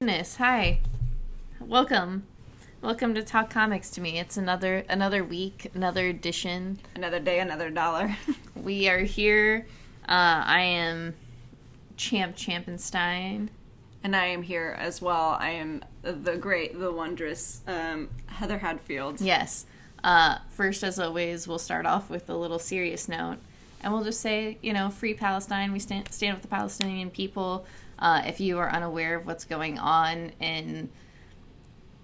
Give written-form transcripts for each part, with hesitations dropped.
goodness. Hi. Welcome. Welcome to Talk Comics to Me. It's another week, another edition. Another day, another dollar. We are here. I am Champenstein. And I am here as well. I am the great, the wondrous Heather Hadfield. Yes. First, as always, we'll start off with a little serious note. And we'll just say, free Palestine. We stand with the Palestinian people. If you are unaware of what's going on in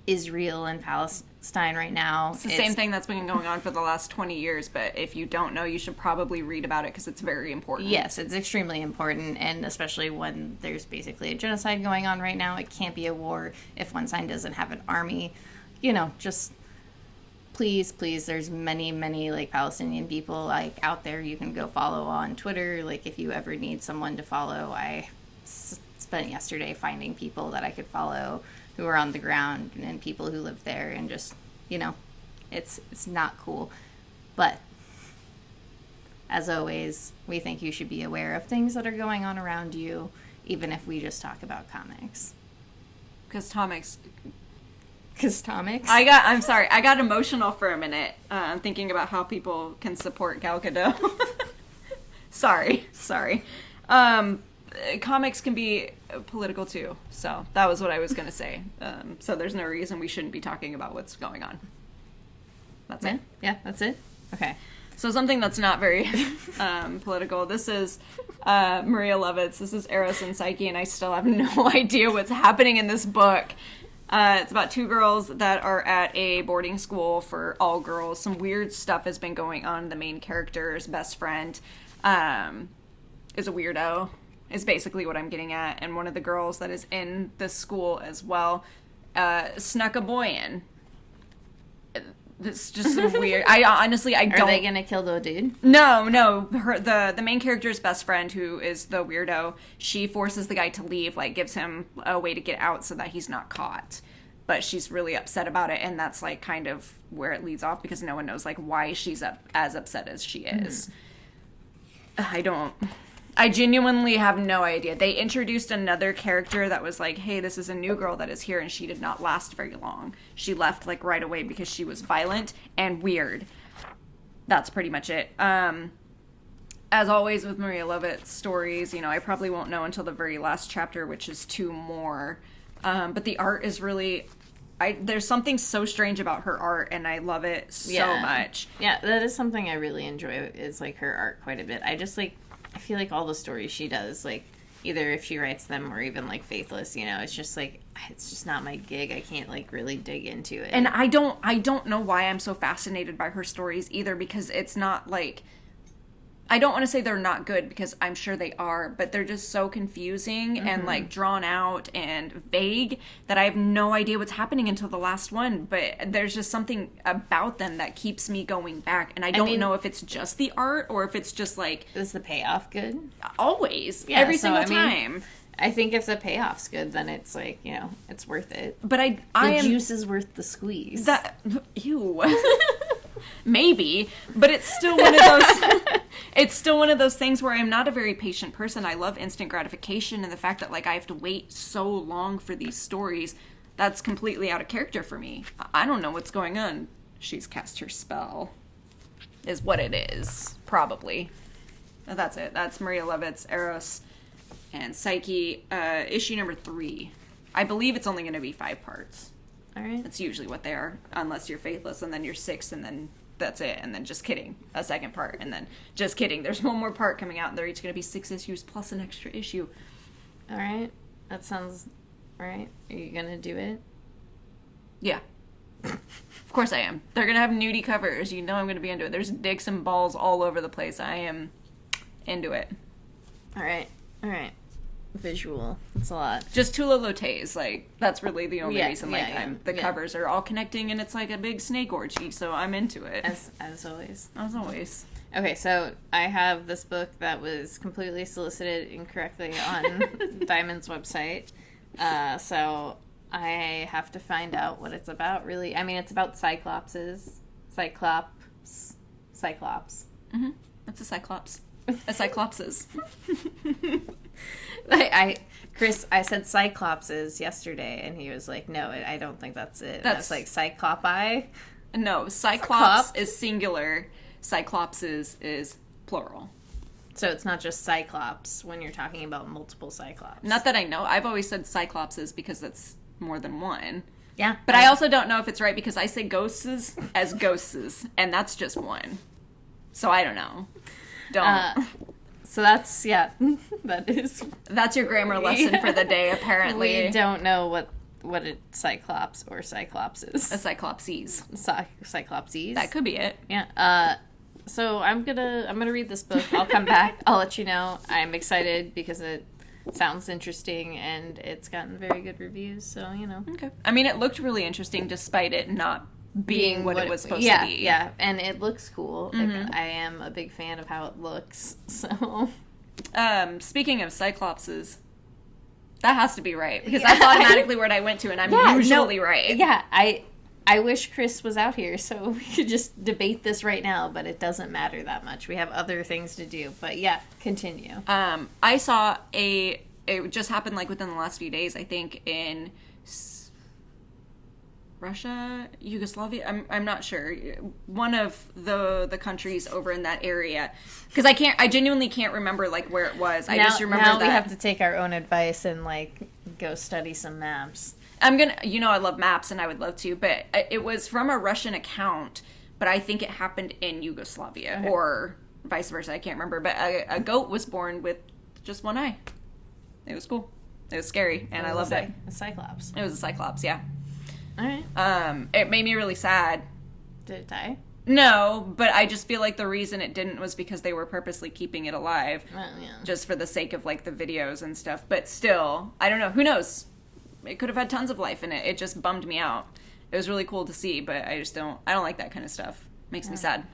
Israel and Palestine right now. It's the same thing that's been going on for the last 20 years, but if you don't know, you should probably read about it because it's very important. Yes, it's extremely important, and especially when there's basically a genocide going on right now. It can't be a war if one side doesn't have an army. Just please, there's many Palestinian people out there you can go follow on Twitter. If you ever need someone to follow, I spent yesterday finding people that I could follow who are on the ground and people who live there, and just, it's not cool. But as always, we think you should be aware of things that are going on around you, even if we just talk about comics. Because comics. I'm sorry, I got emotional for a minute, thinking about how people can support Gal Gadot. Sorry. Comics can be political too, so that was what I was going to say. So there's no reason we shouldn't be talking about what's going on. That's it. Yeah, that's it. Okay. So something that's not very political. This is Maria Levitt's. This is Eros and Psyche, and I still have no idea what's happening in this book. It's about two girls that are at a boarding school for all girls. Some weird stuff has been going on. The main character's best friend is a weirdo, is basically what I'm getting at. And one of the girls that is in the school as well snuck a boy in. It's just weird. I honestly don't... Are they gonna kill the dude? No. The main character's best friend, who is the weirdo, she forces the guy to leave, gives him a way to get out so that he's not caught. But she's really upset about it, and that's kind of where it leads off, because no one knows why she's as upset as she is. I genuinely have no idea. They introduced another character that was hey, this is a new girl that is here, and she did not last very long. She left right away because she was violent and weird. That's pretty much it. As always with Maria Levitt's stories, I probably won't know until the very last chapter, which is 2 more. But the art is really... there's something so strange about her art, and I love it so much. Yeah, that is something I really enjoy, is her art quite a bit. I just I feel all the stories she does, either if she writes them or even Faithless, it's just it's just not my gig. I can't really dig into it. And I don't know why I'm so fascinated by her stories either, because it's not I don't want to say they're not good, because I'm sure they are, but they're just so confusing and drawn out and vague that I have no idea what's happening until the last one. But there's just something about them that keeps me going back, and I don't know if it's just the art or if it's just Is the payoff good? Always. Yeah, every single time. I think if the payoff's good, then it's it's worth it. But the juice is worth the squeeze. Ew. Maybe, but it's still one of those. It's still one of those things where I'm not a very patient person. I love instant gratification, and the fact that I have to wait so long for these stories, that's completely out of character for me. I don't know what's going on. She's cast her spell, is what it is, probably. That's it. That's Maria Levitt's Eros and Psyche, issue number 3. I believe it's only going to be 5 parts. All right. That's usually what they are, unless you're Faithless, and then you're 6, and then that's it, and then just kidding, a second part, and then just kidding. There's one more part coming out, and they're each going to be 6 issues plus an extra issue. All right. That sounds all right. Are you going to do it? Yeah. Of course I am. They're going to have nudie covers. I'm going to be into it. There's dicks and balls all over the place. I am into it. All right. Visual. That's a lot. Just Tula Lottes, that's really the only reason. The covers are all connecting, and it's a big snake orgy, so I'm into it. As always. As always. Okay, so I have this book that was completely solicited incorrectly on Diamond's website. So I have to find out what it's about, really. It's about cyclopses. Cyclops. Mm-hmm. That's a cyclops. A cyclopses. I Chris, I said cyclopses yesterday, and he was like, no, I don't think that's it. That's like cyclopi. No, cyclops is singular. Cyclopses is plural. So it's not just cyclops when you're talking about multiple cyclops. Not that I know. I've always said cyclopses because that's more than one. Yeah. But I also don't know if it's right because I say ghosts as ghosts, and that's just one. So I don't know. Don't. So that's, that is. That's your grammar lesson for the day, apparently. We don't know what a cyclops or cyclops is. A cyclopses. Cyclopses. That could be it. Yeah. So I'm gonna read this book. I'll come back. I'll let you know. I'm excited because it sounds interesting and it's gotten very good reviews. So Okay. I mean, it looked really interesting despite it not being what it was supposed to be. Yeah, and it looks cool. Mm-hmm. I am a big fan of how it looks. So, speaking of cyclopses, that has to be right because that's automatically what I went to, and I'm usually right. Yeah, I wish Chris was out here so we could just debate this right now, but it doesn't matter that much. We have other things to do. But yeah, continue. I saw it just happened like within the last few days, I think, in Russia, Yugoslavia. I'm not sure. One of the countries over in that area, because I genuinely can't remember like where it was. I just remember that we have to take our own advice and like go study some maps. I'm gonna, I love maps and I would love to, but it was from a Russian account, but I think it happened in Yugoslavia or vice versa. I can't remember, but a goat was born with just one eye. It was cool. It was scary, and I loved it. A cyclops. It was a cyclops, yeah. All right. It made me really sad. Did it die? No, but I just feel like the reason it didn't was because they were purposely keeping it alive. Well, yeah. Just for the sake of, like, the videos and stuff. But still, I don't know. Who knows? It could have had tons of life in it. It just bummed me out. It was really cool to see, but I don't like that kind of stuff. Makes me sad.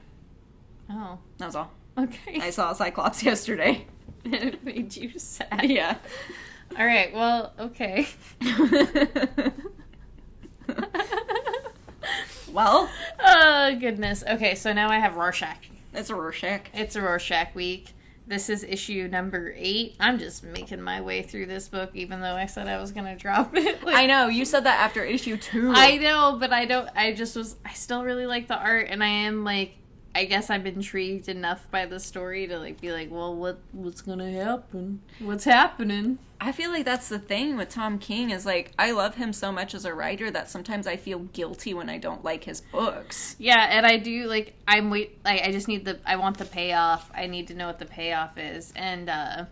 Oh. That was all. Okay. I saw a cyclops yesterday. It made you sad. Yeah. All right, well, okay. Well. Oh, goodness. Okay, so now I have Rorschach. It's a Rorschach. It's a Rorschach week. This is issue number 8. I'm just making my way through this book, even though I said I was going to drop it. I know. You said that after issue 2. I know, but I still really like the art, and I am, like, I guess I'm intrigued enough by the story to, like, be like, well, what's going to happen? What's happening? I feel like that's the thing with Tom King is, like, I love him so much as a writer that sometimes I feel guilty when I don't like his books. Yeah, and I do, like, I just need I want the payoff. I need to know what the payoff is. And, I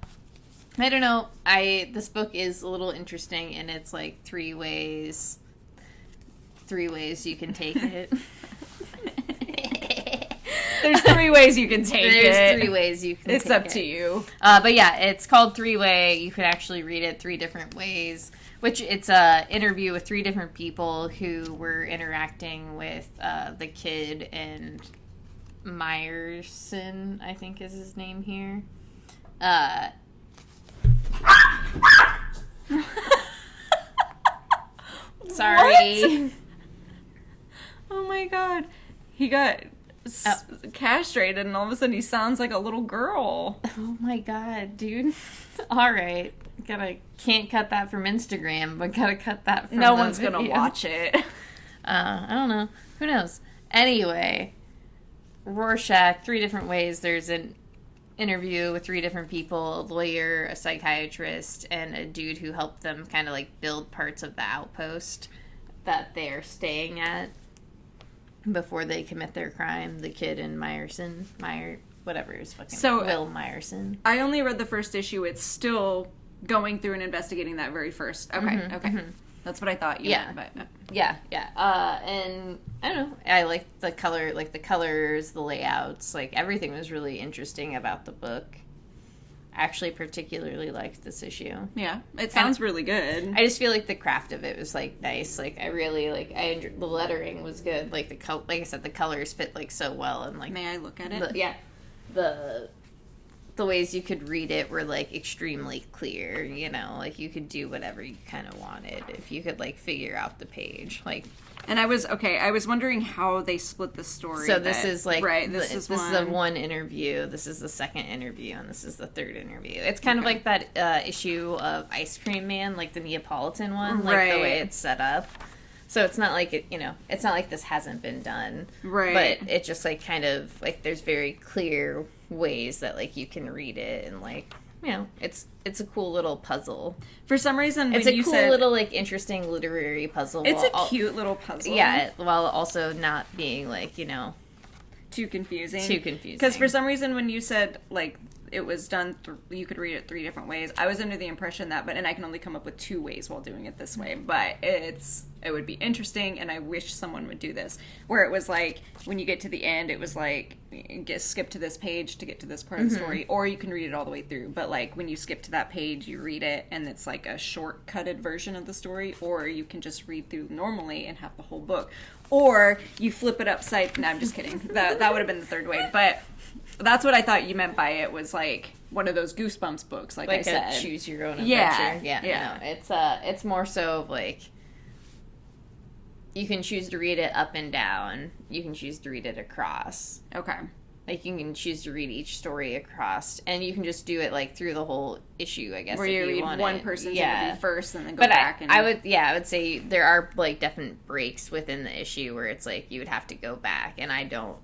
don't know, this book is a little interesting, and it's, like, 3 ways you can take it. There's 3 ways you can take it. There's 3 ways you can take it. It's up to you. But yeah, it's called 3-Way. You could actually read it 3 different ways, which it's a interview with 3 different people who were interacting with the kid and Meyerson, I think is his name here. Sorry. What? Oh my god. He got castrated and all of a sudden he sounds like a little girl. Oh my god, dude. Alright. Can't cut that from Instagram, but gotta cut that from No one's gonna watch it. I don't know. Who knows? Anyway, Rorschach, 3 different ways. There's an interview with 3 different people, a lawyer, a psychiatrist, and a dude who helped them kind of like build parts of the outpost that they're staying at before they commit their crime. The kid and whatever his fucking Will Meyerson. I only read the first issue. It's still going through and investigating that very first. Okay, okay. Mm-hmm. That's what I thought you meant. But, Yeah. And I don't know. I liked the color, like the colors, the layouts, like everything was really interesting about the book. I actually particularly liked this issue. Yeah, it sounds really good. I just feel like the craft of it was like nice. Like I really the lettering was good. Like like I said, the colors fit like so well and like. May I look at it? The the ways you could read it were, like, extremely clear, you know? Like, you could do whatever you kind of wanted if you could, like, figure out the page. Like... And I was wondering how they split the story. So this is, like... Right, this is the one interview, this is the second interview, and this is the third interview. It's kind of like that issue of Ice Cream Man, like the Neapolitan one, like the way it's set up. So it's not like, it's not like this hasn't been done. Right. But it just, like, kind of, like, there's very clear ways that, like, you can read it, and, like, it's a cool little puzzle. For some reason, it's a cool little, like, interesting literary puzzle. It's a cute little puzzle. Yeah, while also not being, like, too confusing. Because for some reason, when you said, like, it was done, you could read it 3 different ways, I was under the impression that, and I can only come up with 2 ways while doing it this way, but it would be interesting, and I wish someone would do this, where it was like, when you get to the end, it was like, skip to this page to get to this part of the story, or you can read it all the way through, but, like, when you skip to that page, you read it, and it's like a shortcutted version of the story, or you can just read through normally and have the whole book, or you flip it upside, no, I'm just kidding, that would have been the third way, but... That's what I thought you meant by it, was like one of those Goosebumps books, like I said. A choose your own adventure. Yeah. No, it's more so of like, you can choose to read it up and down. You can choose to read it across. Okay. Like, you can choose to read each story across, and you can just do it, like, through the whole issue, I guess. Where you read one person's interview first and then go back. I would say there are, like, definite breaks within the issue where it's, like, you would have to go back, and I don't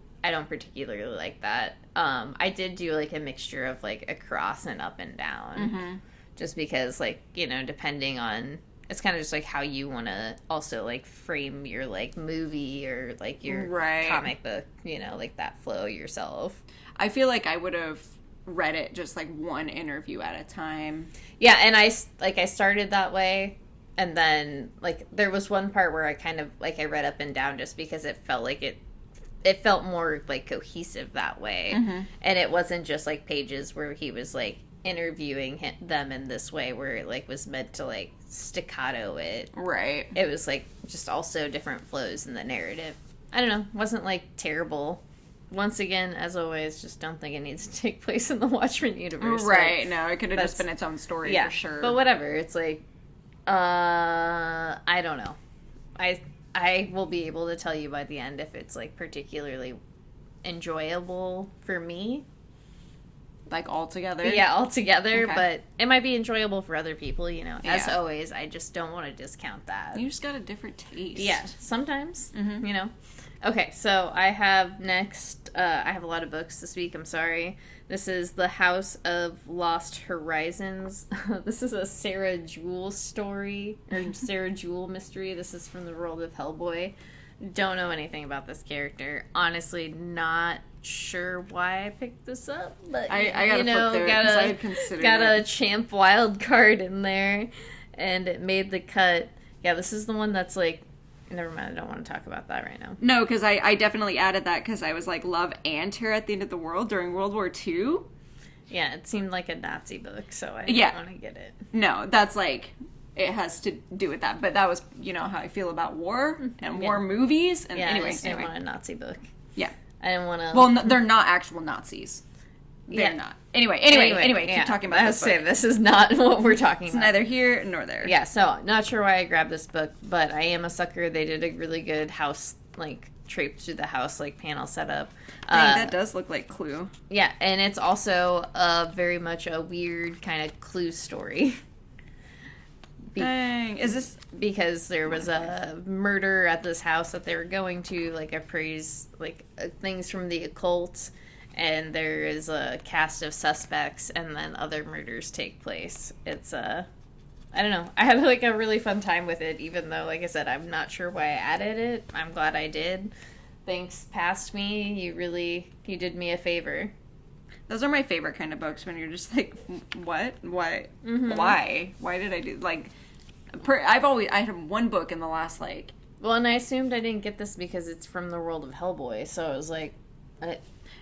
particularly like that. I did do, like, a mixture of, like, across and up and down. Just because, like, depending on... It's kind of just, like, how you want to also, like, frame your, like, movie or, like, your comic book, like, that flow yourself. I feel like I would have read it just, like, one interview at a time. Yeah, and I started that way, and then, like, there was one part where I kind of, like, I read up and down just because it felt like it felt more, like, cohesive that way. And it wasn't just, like, pages where he was, like, interviewing them in this way where it, like, was meant to, like, staccato it. Right. It was, like, just also different flows in the narrative. I don't know. It wasn't, like, terrible. Once again, as always, just don't think it needs to take place in the Watchmen universe. Right. Like, no, it could have just been its own story for sure. But whatever. It's like, I don't know. I will be able to tell you by the end if it's, like, particularly enjoyable for me. Like, altogether? Yeah, altogether, okay. But it might be enjoyable for other people, As always, I just don't want to discount that. You just got a different taste. Yeah, sometimes, Okay, so I have next, I have a lot of books this week, I'm sorry. This is The House of Lost Horizons. This is a Sarah Jewell story, or Sarah Jewell mystery. This is from the world of Hellboy. Don't know anything about this character. Honestly, not sure why I picked this up, but I gotta flip through it because I had considered got a Champ wild card in there, and it made the cut. Yeah, this is the one that's like, never mind, I don't want to talk about that right now. No, because I definitely added that because I was like, love and Terror at the End of the World during World War II. Yeah, it seemed like a Nazi book, so I didn't want to get it. No, that's like, it has to do with that, but that was, how I feel about war and war movies. And I just didn't want a Nazi book. Yeah. I didn't want to... Well, no, they're not actual Nazis. They're not. Anyway, keep talking about this book. This is not what we're talking about. It's neither here nor there. Yeah, so, not sure why I grabbed this book, but I am a sucker. They did a really good house, like, traipse through the house, like, panel setup. That does look like Clue. Yeah, and it's also very much a weird kind of Clue story. Dang, is this... Because there was a murder at this house that they were going to, like, appraise, like, things from the occult, and there is a cast of suspects, and then other murders take place. It's, I don't know. I had, like, a really fun time with it, even though, like I said, I'm not sure why I added it. I'm glad I did. Thanks, past me. You did me a favor. Those are my favorite kind of books, when you're just like, what? Why? Why? Why did I do... Like... I had one book in the last, like... Well, and I assumed I didn't get this because it's from the world of Hellboy, so it was like...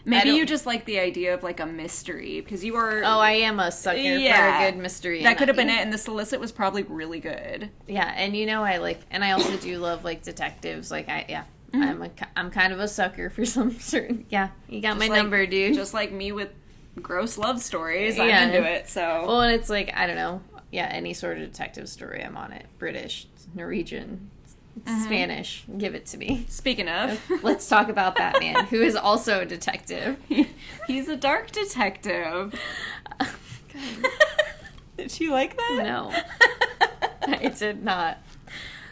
Maybe you just like the idea of, like, a mystery, because you are... Oh, I am a sucker for a good mystery. That could have been it, and the solicit was probably really good. Yeah, and I like... And I also do love, like, detectives, like, I'm kind of a sucker for some certain... Yeah, you got just my number, dude. Just like me with gross love stories, I'm Yeah. into it, so. Well, and it's like, I don't know. Yeah, any sort of detective story, I'm on it. British, Norwegian, Spanish. Give it to me. Speaking of. Let's talk about Batman, who is also a detective. He's a dark detective. Did you like that? No. I did not.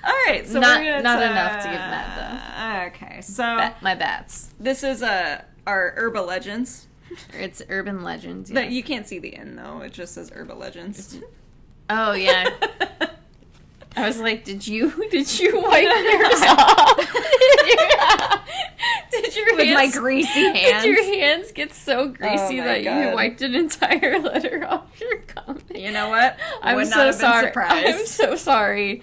All right, so not, we're gonna not enough to give Matt, Okay, so my bats. this is our Herba Legends. It's urban legends. But Yes. you can't see the N though; it just says Herba Legends. Oh yeah. I was like, did you wipe yours off? Did your With hands, my greasy hands. Did your hands get so greasy my that God. you wiped an entire letter off your comment? You know what? I'm Would so not have been sorry. surprised. I'm so sorry.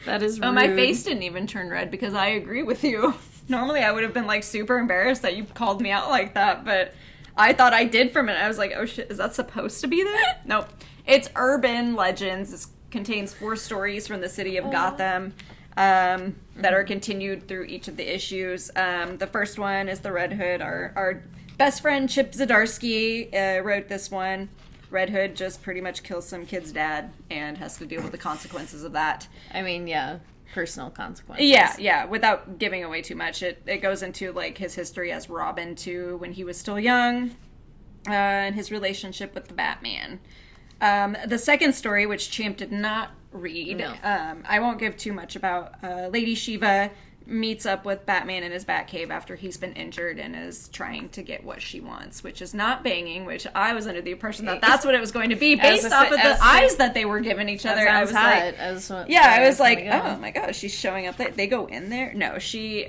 That is rude. Oh, my face didn't even turn red because I agree with you. Normally, I would have been like super embarrassed that you called me out like that, but I thought I did for a minute. I was like, oh shit, is that supposed to be there? Nope. It's Urban Legends. It contains 4 stories from the city of Gotham that are continued through each of the issues. The first one is the Red Hood. Our best friend Chip Zdarsky wrote this one. Red Hood just pretty much kills some kid's dad and has to deal with the consequences of that. I mean, yeah, personal consequences. Yeah, without giving away too much. It goes into, like, his history as Robin, too, when he was still young, and his relationship with the Batman. The second story, which Champ did not read, No. I won't give too much about. Lady Shiva meets up with Batman in his Batcave after he's been injured and is trying to get what she wants, which is not banging, which I was under the impression that that's what it was going to be based off of the eyes that they were giving each other. I was like, I was like, oh my gosh, she's showing up there. They go in there? No, she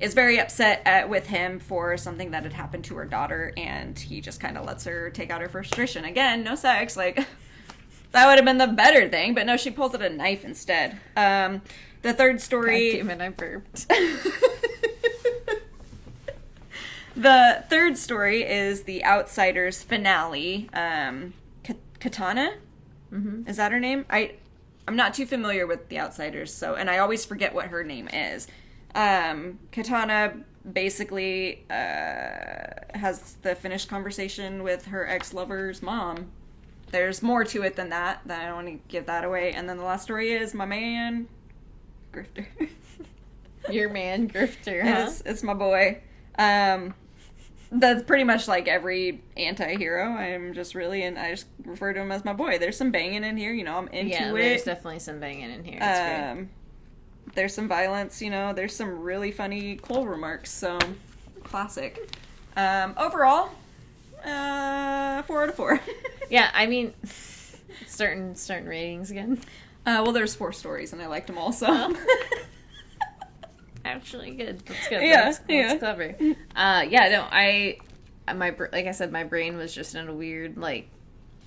is very upset with him for something that had happened to her daughter, and he just kind of lets her take out her frustration. Again, no sex, like, that would have been the better thing, but no, she pulls out a knife instead. The third story... God damn it, I burped. The third story is The Outsiders finale. Katana? Mm-hmm. Is that her name? I'm not too familiar with The Outsiders, so, and I always forget what her name is. Katana basically has the finished conversation with her ex-lover's mom. There's more to it than that. I don't want to give that away. And then the last story is my man, Grifter. Your man, Grifter, huh? It's my boy. That's pretty much like every anti-hero. I'm just really, and I just refer to him as my boy. There's some banging in here, you know, I'm into it. There's definitely some banging in here. It's great. There's some violence, you know, there's some really funny Cole remarks, so classic. Overall, 4 out of 4. Yeah, I mean, certain ratings again. Well, there's 4 stories, and I liked them all, so. Actually, good. That's good. Yeah, That's clever. Like I said, my brain was just in a weird, like,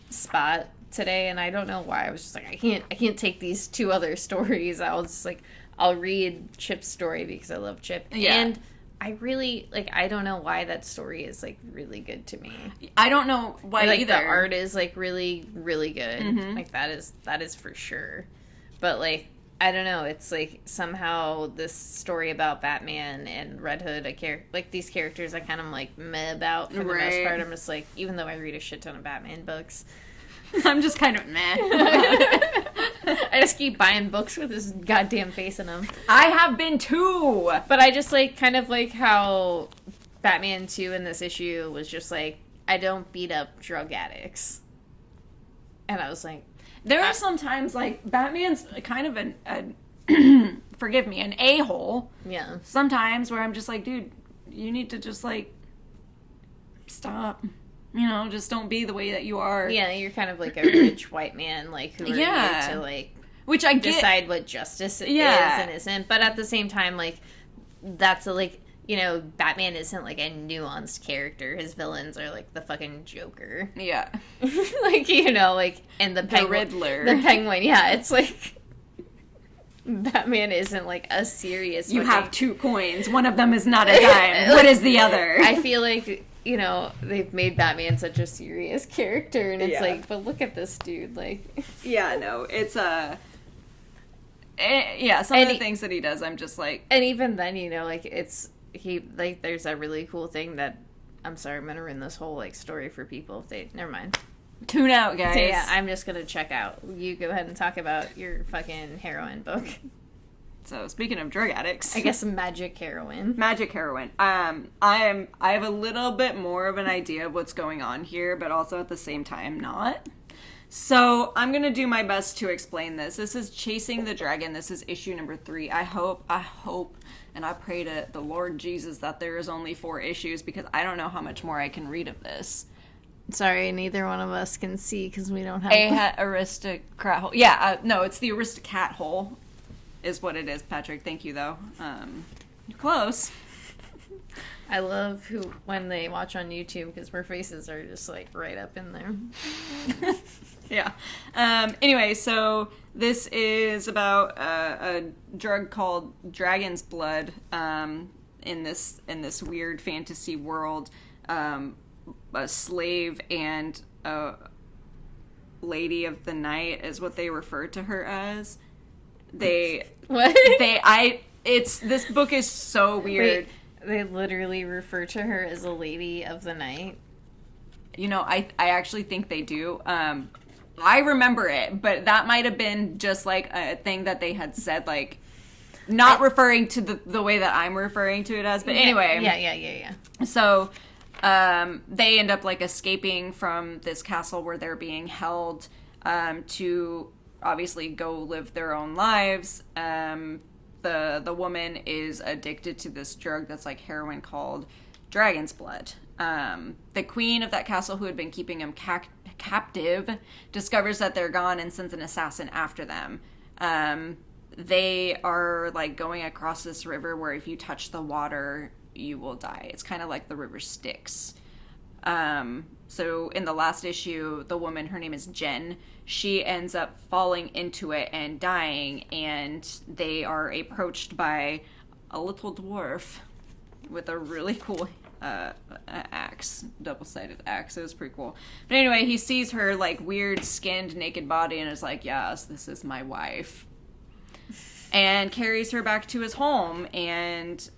spot today, and I don't know why. I was just like, I can't take these 2 other stories. I'll read Chip's story because I love Chip. Yeah. And I really, like, I don't know why that story is, like, really good to me. I don't know why like, either. The art is, like, really, really good. Mm-hmm. Like, that is for sure. But, like, I don't know. It's, like, somehow this story about Batman and Red Hood, like, these characters I kind of, like, meh about for the most part. I'm just, like, even though I read a shit ton of Batman books. I'm just kind of meh. I just keep buying books with his goddamn face in them. I have been too! But I just, like, kind of like how Batman 2 in this issue was just, like, I don't beat up drug addicts. And I was like... There are some times, like, Batman's kind of forgive me, an a-hole. Yeah. Sometimes where I'm just like, dude, you need to just, like, stop. You know, just don't be the way that you are. Yeah, you're kind of like a rich white man, like, who are you to, like, which I get. Decide what justice is and isn't. But at the same time, like, that's a, like, you know, Batman isn't, like, a nuanced character. His villains are, like, the fucking Joker. Yeah. Like, you know, like, and the Riddler. The Penguin, yeah, it's like... Batman isn't, like, a serious... You have 2 coins. One of them is not a dime. What is the other? I feel like... You know, they've made Batman such a serious character, and it's like, but look at this dude, like... Yeah, no, it's, some of the things that he does, I'm just like... And even then, you know, like, there's a really cool thing that I'm sorry, I'm gonna ruin this whole like story for people if they never mind. Tune out, guys. So yeah, I'm just gonna check out. You go ahead and talk about your fucking heroine book. So speaking of drug addicts, I guess magic heroine. Magic heroine. I have a little bit more of an idea of what's going on here, but also at the same time not. So I'm gonna do my best to explain this. This is Chasing the Dragon. This is issue number 3. I hope, and I pray to the Lord Jesus that there is only 4 issues, because I don't know how much more I can read of this. Sorry, neither one of us can see because we don't have aristocrat hole. Yeah, no, it's the aristocrat hole is what it is, Patrick. Thank you, though. You're close. I love when they watch on YouTube because our faces are just like right up in there. Yeah. Anyway, so this is about a drug called Dragon's Blood in this weird fantasy world. A slave and a lady of the night is what they refer to her as. This book is so weird. Wait, they literally refer to her as a lady of the night? You know, I actually think they do. I remember it, but that might have been just like a thing that they had said, like, not referring to the way that I'm referring to it as. But anyway. Yeah. So, they end up like escaping from this castle where they're being held, to obviously go live their own lives. The woman is addicted to this drug that's like heroin called Dragon's Blood. The queen of that castle, who had been keeping him captive, discovers that they're gone and sends an assassin after them. They are like going across this river where if you touch the water, you will die. It's kind of like the river Styx. So in the last issue, the woman, her name is Jen, she ends up falling into it and dying, and they are approached by a little dwarf with a really cool axe, double-sided axe. It was pretty cool. But anyway, he sees her like weird skinned naked body and is like, yes, this is my wife, and carries her back to his home and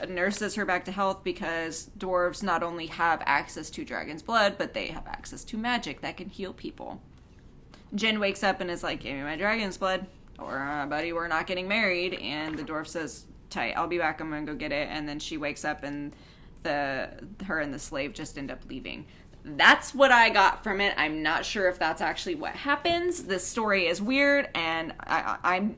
nurses her back to health, because dwarves not only have access to dragon's blood, but they have access to magic that can heal people. Jen wakes up and is like, give me my dragon's blood, or buddy, we're not getting married. And the dwarf says, tight, I'll be back, I'm gonna go get it. And then she wakes up and her and the slave just end up leaving. That's what I got from it. I'm not sure if that's actually what happens. This story is weird, and I'm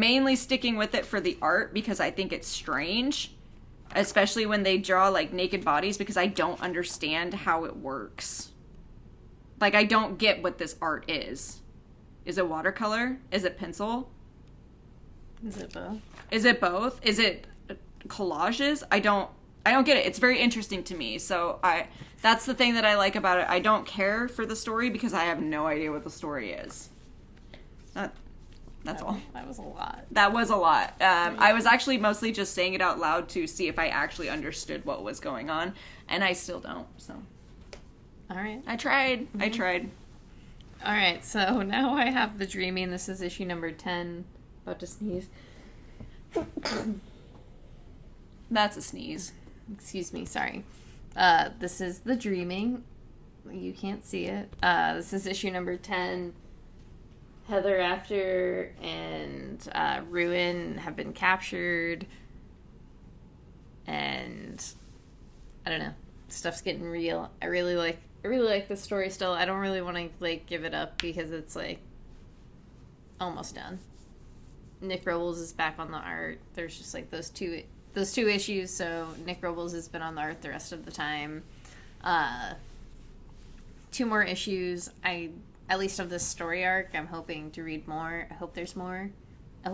mainly sticking with it for the art because I think it's strange, especially when they draw like naked bodies, because I don't understand how it works. Like, I don't get what this art is. Is it watercolor? Is it pencil? Is it both? Is it both? Is it collages? I don't get it. It's very interesting to me. So that's the thing that I like about it. I don't care for the story because I have no idea what the story is. That's all. That was a lot. That was a lot. I was actually mostly just saying it out loud to see if I actually understood what was going on, and I still don't, so. All right. I tried. All right, so now I have The Dreaming. This is issue number 10. About to sneeze. That's a sneeze. Excuse me, sorry. This is The Dreaming. You can't see it. This is issue number 10. Heather After and Ruin have been captured, and I don't know, stuff's getting real. I really like this story still. I don't really want to like give it up because it's like almost done. Nick Robles is back on the art. There's just like those two issues, so Nick Robles has been on the art the rest of the time. 2 more issues. At least of this story arc, I'm hoping to read more. I hope there's more. I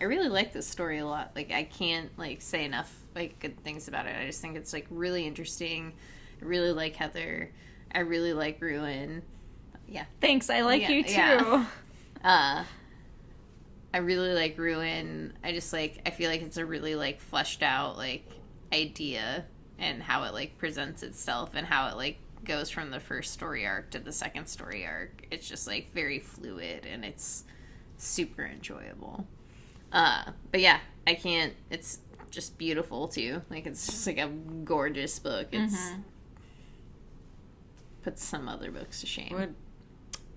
really like this story a lot. Like, I can't, like, say enough, like, good things about it. I just think it's, like, really interesting. I really like Heather. I really like Ruin. Yeah. Thanks, I like you, too. Yeah. I really like Ruin. I just, like, I feel like it's a really, like, fleshed out, like, idea and how it, like, presents itself and how it, like, goes from the first story arc to the second story arc. It's just like very fluid and it's super enjoyable. But yeah, it's just beautiful too. Like, it's just like a gorgeous book. It's puts some other books to shame.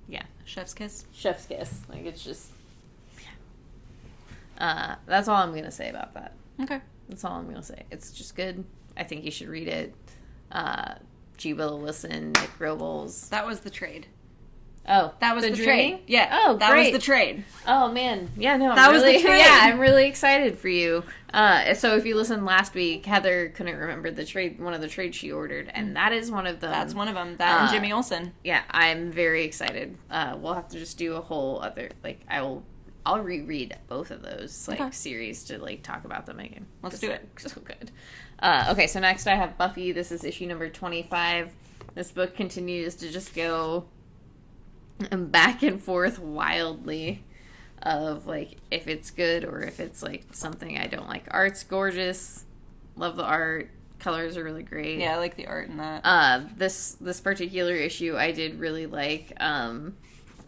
Yeah. Chef's kiss. Chef's kiss. Like, it's just, that's all I'm gonna say about that. Okay. That's all I'm gonna say. It's just good. I think you should read it. G. Willow Wilson, Nick Robles. That was the trade. Oh, that was the trade. trade. Yeah. Oh, that great. was the trade. Oh man, yeah, no, that was the trade. Yeah, I'm really excited for you. So if you listened last week, Heather couldn't remember the trade, one of the trades she ordered, and that is one of them. That's one of them. That and Jimmy Olsen. Yeah, I'm very excited. We'll have to just do a whole other, like, I'll reread both of those series to like talk about them again. Let's do it. So good. Okay, so next I have Buffy. This is issue number 25. This book continues to just go back and forth wildly of like if it's good or if it's like something I don't like. Art's gorgeous. Love the art. Colors are really great. Yeah, I like the art in that. This particular issue I did really like.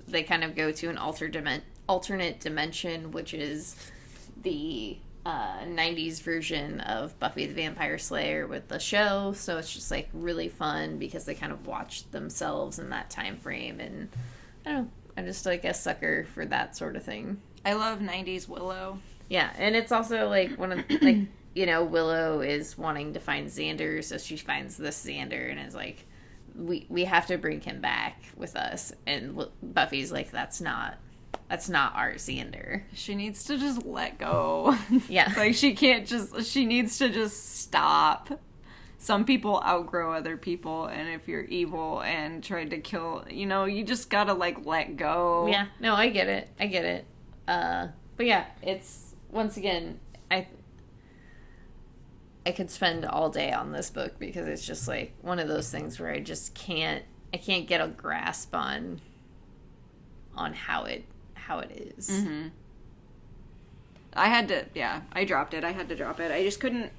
They kind of go to an alternate dimension, which is the 90s version of Buffy the Vampire Slayer with the show. So it's just like really fun because they kind of watched themselves in that time frame, and I don't know, I'm just like a sucker for that sort of thing. I love 90s Willow. Yeah, and it's also like one of like, you know, Willow is wanting to find Xander, so she finds this Xander and is like, we have to bring him back with us, and Buffy's like, that's not our Xander. She needs to just let go. Yeah. Like, she needs to just stop. Some people outgrow other people, and if you're evil and tried to kill, you know, you just gotta, like, let go. Yeah. No, I get it. But yeah, it's, once again, I could spend all day on this book because it's just, like, one of those things where I can't get a grasp on how it is. Mm-hmm. I dropped it. I had to drop it. I just couldn't,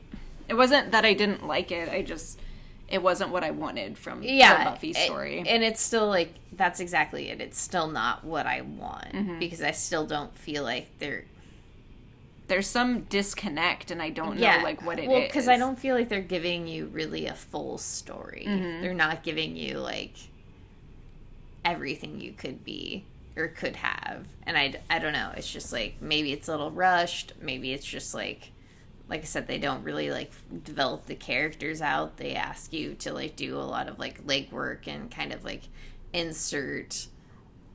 it wasn't that I didn't like it. It wasn't what I wanted from Buffy's story. And it's still, like, that's exactly it. It's still not what I want, because I still don't feel like there's some disconnect, and I don't know, like, what it is. Well, because I don't feel like they're giving you really a full story. Mm-hmm. They're not giving you, like, everything you could be or could have. And I don't know. It's just, like, maybe it's a little rushed. Maybe it's just, like I said, they don't really, like, develop the characters out. They ask you to, like, do a lot of, like, legwork and kind of, like, insert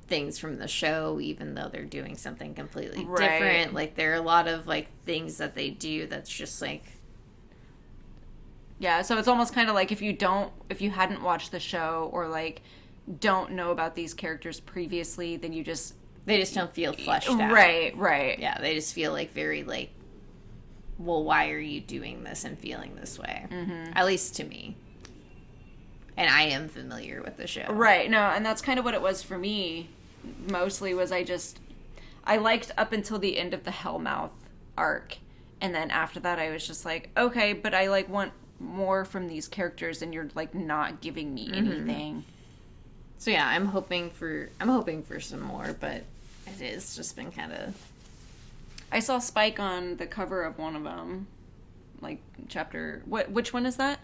things from the show, even though they're doing something completely different. Like, there are a lot of, like, things that they do that's just, like... Yeah, so it's almost kind of like if you hadn't watched the show or, like, don't know about these characters previously, then they just don't feel fleshed out. Right. Yeah, they just feel, like, very, like, well, why are you doing this and feeling this way? Mm-hmm. At least to me. And I am familiar with the show. Right, no, and that's kind of what it was for me, mostly, was I liked up until the end of the Hellmouth arc, and then after that I was just like, okay, but I, like, want more from these characters, and you're, like, not giving me anything. So yeah, I'm hoping for some more, but it has just been kind of... I saw Spike on the cover of one of them, like, chapter... Which one is that?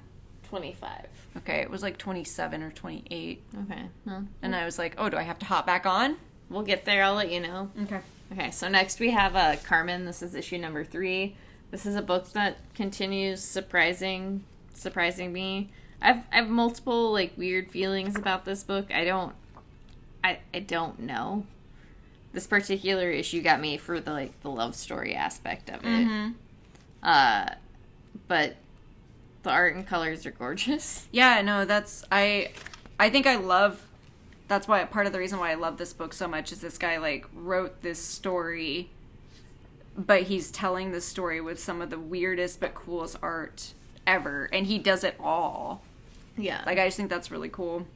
25. Okay, it was like 27 or 28. Okay. Well, and I was like, oh, do I have to hop back on? We'll get there. I'll let you know. Okay, so next we have Carmen. This is issue number 3. This is a book that continues surprising me. I have multiple, like, weird feelings about this book. I don't know. This particular issue got me for the love story aspect of it. Mm-hmm. But the art and colors are gorgeous. Yeah, no, I think I love, that's why part of the reason why I love this book so much is this guy, like, wrote this story, but he's telling the story with some of the weirdest but coolest art ever, and he does it all. Yeah. Like, I just think that's really cool.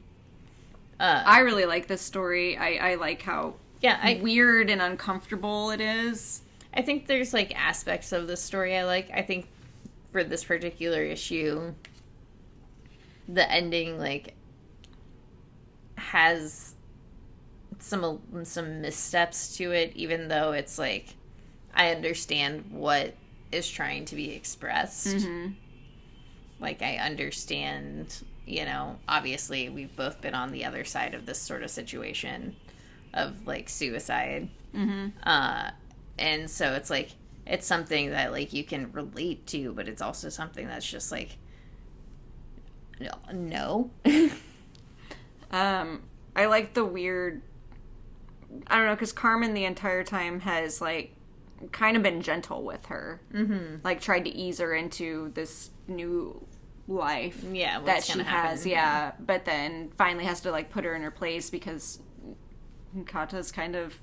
I really like this story. I like how weird and uncomfortable it is. I think there's, like, aspects of the story I like. I think for this particular issue, the ending, like, has some missteps to it, even though it's, like, I understand what is trying to be expressed. Mm-hmm. Like, I understand, you know, obviously we've both been on the other side of this sort of situation of, like, suicide. Mm-hmm. And so it's, like, it's something that, like, you can relate to, but it's also something that's just, like, no. I like the weird, I don't know, because Carmen the entire time has, like, kind of been gentle with her. Mm-hmm. Like, tried to ease her into this new life that she has. Yeah, but then finally has to, like, put her in her place because Kata's kind of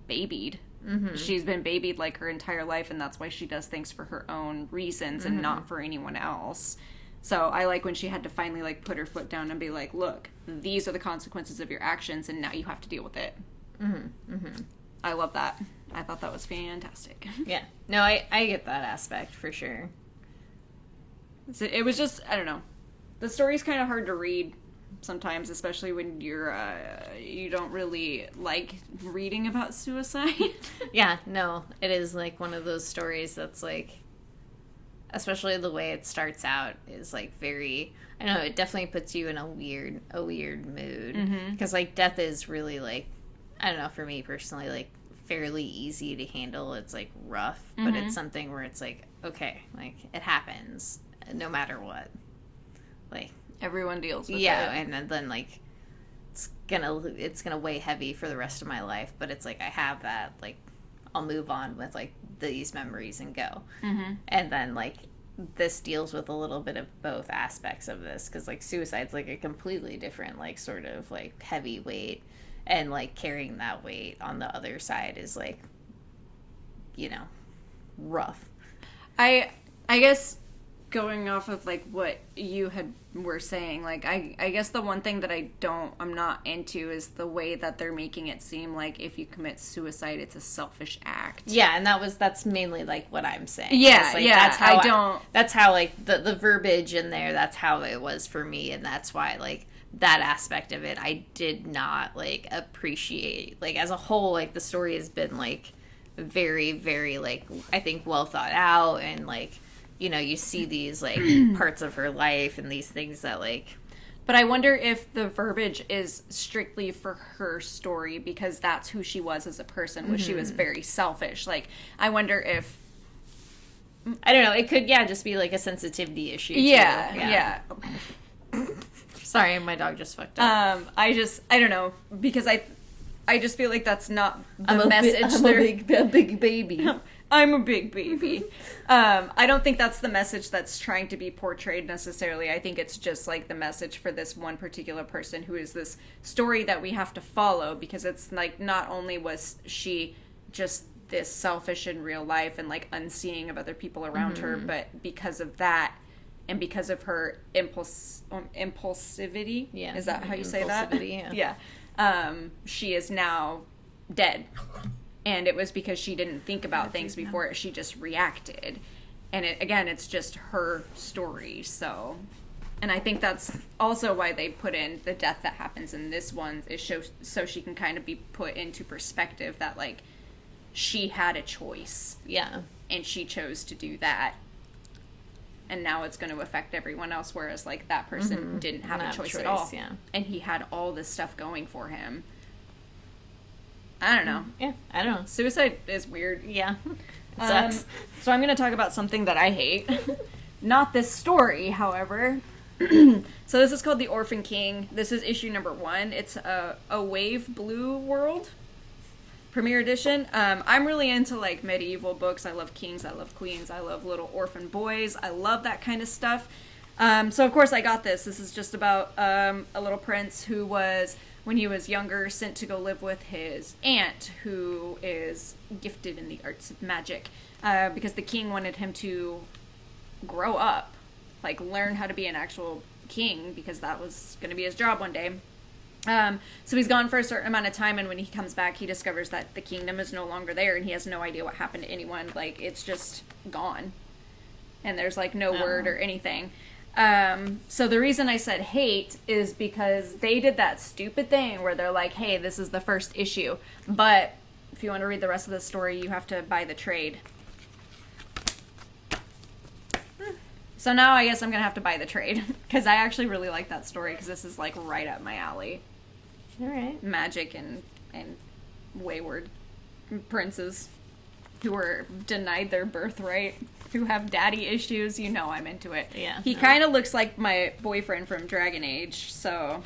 babied. Mm-hmm. She's been babied, like, her entire life, and that's why she does things for her own reasons and not for anyone else. So I like when she had to finally, like, put her foot down and be like, look, these are the consequences of your actions, and now you have to deal with it. Mm-hmm. Mm-hmm. I love that. I thought that was fantastic. Yeah. No, I get that aspect for sure. So it was just, I don't know. The story's kind of hard to read sometimes, especially when you're, you don't really like reading about suicide. Yeah, no, it is, like, one of those stories that's, like, especially the way it starts out is, like, very, I don't know, it definitely puts you in a weird mood. Because, like, death is really, like, I don't know, for me personally, like, fairly easy to handle. It's, like, rough, but it's something where it's, like, okay, like, it happens no matter what. Like, everyone deals with it. Yeah, and then, like, it's gonna weigh heavy for the rest of my life, but it's, like, I have that, like, I'll move on with, like, these memories and go. And then, like, this deals with a little bit of both aspects of this, because, like, suicide's, like, a completely different, like, sort of, like, heavy weight, and, like, carrying that weight on the other side is, like, you know, rough. I guess going off of, like, what you were saying, like, I guess the one thing that I'm not into is the way that they're making it seem like if you commit suicide, it's a selfish act. Yeah, and that's mainly, like, what I'm saying. Yeah, like, yeah, that's how, like, the verbiage in there, that's how it was for me, and that's why, like, that aspect of it, I did not, like, appreciate. Like, as a whole, like, the story has been, like, very, very, like, I think well thought out, and, like, you know, you see these, like, parts of her life and these things that, like... But I wonder if the verbiage is strictly for her story because that's who she was as a person, was she was very selfish. Like, I wonder if... I don't know, it could, just be, like, a sensitivity issue, too. Yeah. Sorry, my dog just fucked up. I don't know, because I just feel like that's not the message. I'm a big baby. I'm a big baby. I don't think that's the message that's trying to be portrayed necessarily. I think it's just, like, the message for this one particular person who is this story that we have to follow, because it's, like, not only was she just this selfish in real life and, like, unseeing of other people around her, but because of that, and because of her impulsivity, is that how you say that? Yeah. She is now dead. And it was because she didn't think about things before she just reacted. And it's just her story, so... And I think that's also why they put in the death that happens in this one, is so she can kind of be put into perspective that, like, she had a choice. Yeah. And she chose to do that. And now it's going to affect everyone else, whereas, like, that person didn't have a choice at all. Yeah. And he had all this stuff going for him. I don't know. Yeah, I don't know. Suicide is weird. Yeah. It sucks. So I'm going to talk about something that I hate. Not this story, however. So this is called The Orphan King. This is issue number 1. It's a Wave Blue World. Premiere edition. I'm really into, like, medieval books. I love kings, I love queens, I love little orphan boys. I love that kind of stuff. So of course I got this. This is just about a little prince who was, when he was younger, sent to go live with his aunt, who is gifted in the arts of magic, because the king wanted him to grow up, like, learn how to be an actual king, because that was going to be his job one day. So he's gone for a certain amount of time, and when he comes back, he discovers that the kingdom is no longer there, and he has no idea what happened to anyone. Like, it's just gone. And there's, like, no word or anything. So the reason I said hate is because they did that stupid thing where they're like, hey, this is the first issue, but if you want to read the rest of the story, you have to buy the trade. So now I guess I'm gonna have to buy the trade because I actually really like that story because this is like right up my alley. All right. Magic and wayward princes who were denied their birthright, who have daddy issues. You know I'm into it. Yeah. He kind of looks like my boyfriend from Dragon Age, so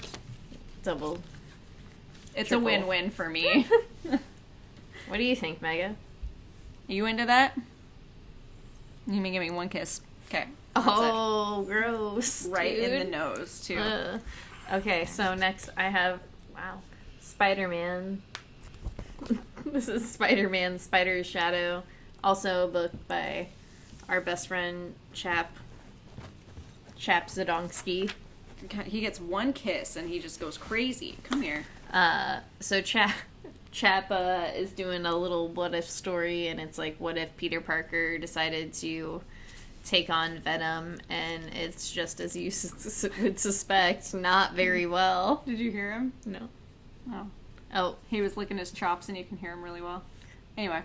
Double. it's Triple. a win-win for me. What do you think, Mega? You into that? You may give me one kiss. Okay. Oh, gross. Right dude. in the nose, too. Okay, so next I have, Spider-Man. This is Spider-Man, Spider's Shadow. Also a book by our best friend, Chap Zdarsky. He gets one kiss and he just goes crazy. Come here. So Chap is doing a little what if story, and it's like, what if Peter Parker decided to take on Venom, and it's just as you would suspect, not very well. Did you hear him? No. Oh, he was licking his chops and you can hear him really well. Anyway.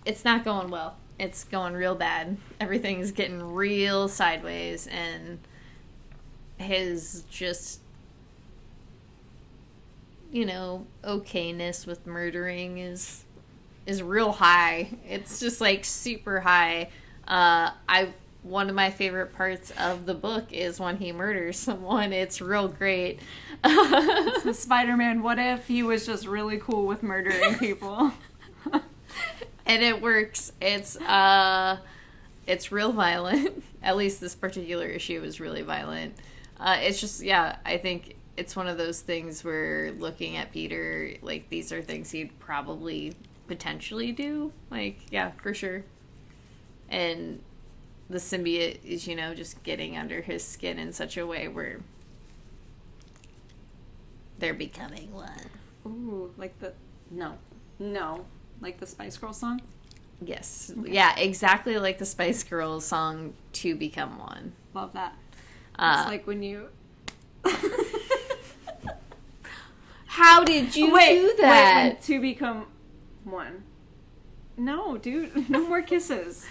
It's not going well. It's going real bad. Everything's getting real sideways, and his just, okayness with murdering is real high. It's just like super high. One of my favorite parts of the book is when he murders someone. It's real great. It's the Spider-Man what if he was just really cool with murdering people. And it works. It's real violent. At least this particular issue is really violent. It's just, I think it's one of those things where looking at Peter, like, these are things he'd probably potentially do. Like, yeah, for sure. And the symbiote is, just getting under his skin in such a way where they're becoming one. Ooh, like the... No. Like the Spice Girls song? Yes. Okay. Yeah, exactly like the Spice Girls song, To Become One. Love that. It's like when you... How did you do that? Wait, to become one. No, dude. No more kisses.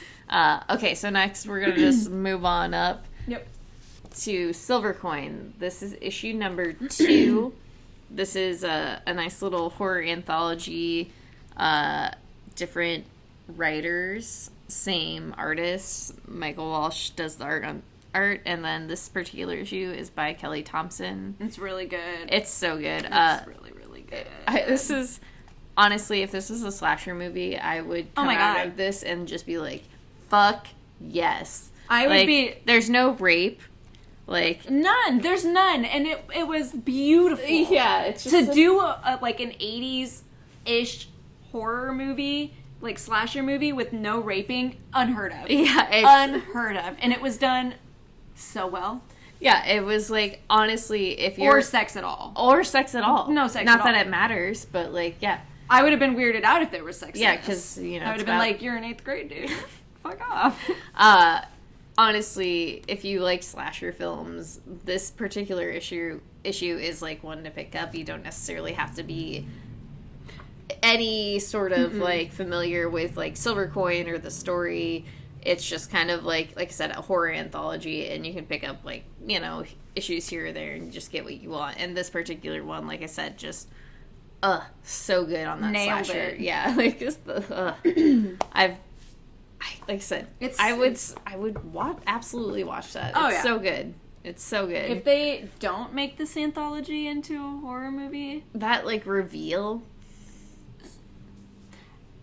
Okay, so next we're going to just move on up. Yep. To Silver Coin. This is issue number 2. This is a nice little horror anthology. Different writers, same artists. Michael Walsh does the art, and then this particular issue is by Kelly Thompson. It's really good. It's so good. It's really, really good. This is, honestly, if this was a slasher movie, I would come out of this and just be like, fuck yes. I would be... There's no rape. Like... None. There's none. And it was beautiful. Yeah, it's just... To do an 80s-ish horror movie, like slasher movie with no raping, unheard of. Yeah, unheard of. And it was done so well. Yeah, it was like, honestly, if you're... Or sex at all. Or sex at all. No sex Not at all. that it matters, but like, yeah. I would have been weirded out if there was sex. Yeah, because, I would have been like, you're in 8th grade, dude. Fuck off. Honestly, if you like slasher films, this particular issue is like one to pick up. You don't necessarily have to be any sort of like familiar with like Silver Coin or the story. It's just kind of like I said, a horror anthology, and you can pick up like, issues here or there and just get what you want. And this particular one, like I said, just so good on that Nailed slasher. it. Yeah, like just the like I said, I would absolutely watch that. Oh, It's yeah. so good. It's so good. If they don't make this anthology into a horror movie, that like reveal,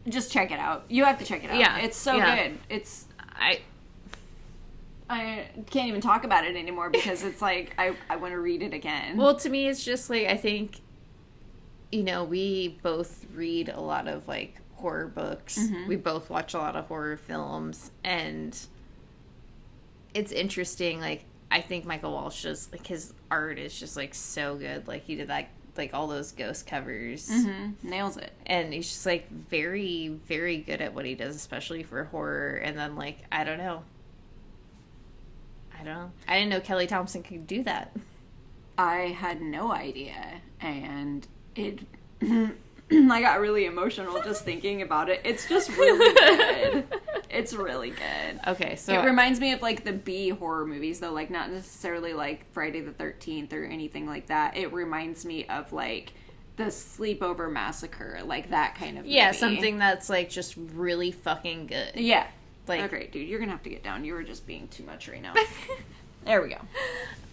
just check it out. You have to check it out. Yeah. It's so good. It's I can't even talk about it anymore because it's like I want to read it again. well, to me, it's just like, I think, we both read a lot of like horror books. We both watch a lot of horror films, and it's interesting. Like, I think Michael Walsh just like, his art is just like so good. Like, he did that, like all those ghost covers. Nails it. And he's just like very, very good at what he does, especially for horror. And then like, I don't know. I didn't know Kelly Thompson could do that. I had no idea, and it I got really emotional just thinking about it. It's just really good. It's really good. Okay, so it reminds me of like the B horror movies, though, like not necessarily like Friday the 13th or anything like that. It reminds me of like the Sleepover Massacre, like that kind of movie. Yeah, something that's like just really fucking good. Yeah. Like, oh, great, dude. You're gonna have to get down. You were just being too much right now. There we go.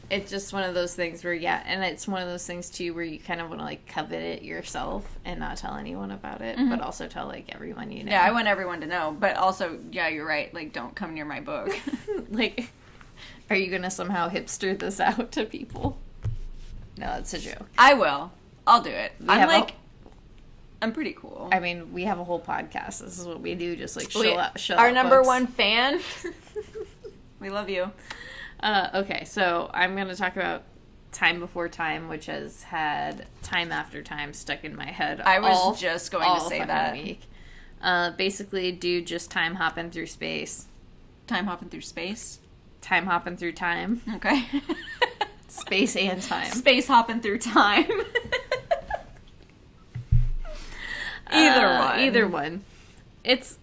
It's just one of those things where, yeah, and it's one of those things, too, where you kind of want to, like, covet it yourself and not tell anyone about it, but also tell, like, everyone you know. Yeah, I want everyone to know, but also, yeah, you're right, like, don't come near my book. Like, are you going to somehow hipster this out to people? No, that's a joke. I will. I'll do it. I'm pretty cool. I mean, we have a whole podcast. This is what we do, just, like, show Our up number books. one fan. We love you. Okay, so I'm going to talk about Time Before Time, which has had time after time stuck in my head. I was just going to say that. Week. Basically, a dude just time hopping through space. Time hopping through space? Time hopping through time. Okay. Space and time. Space hopping through time. Either one. That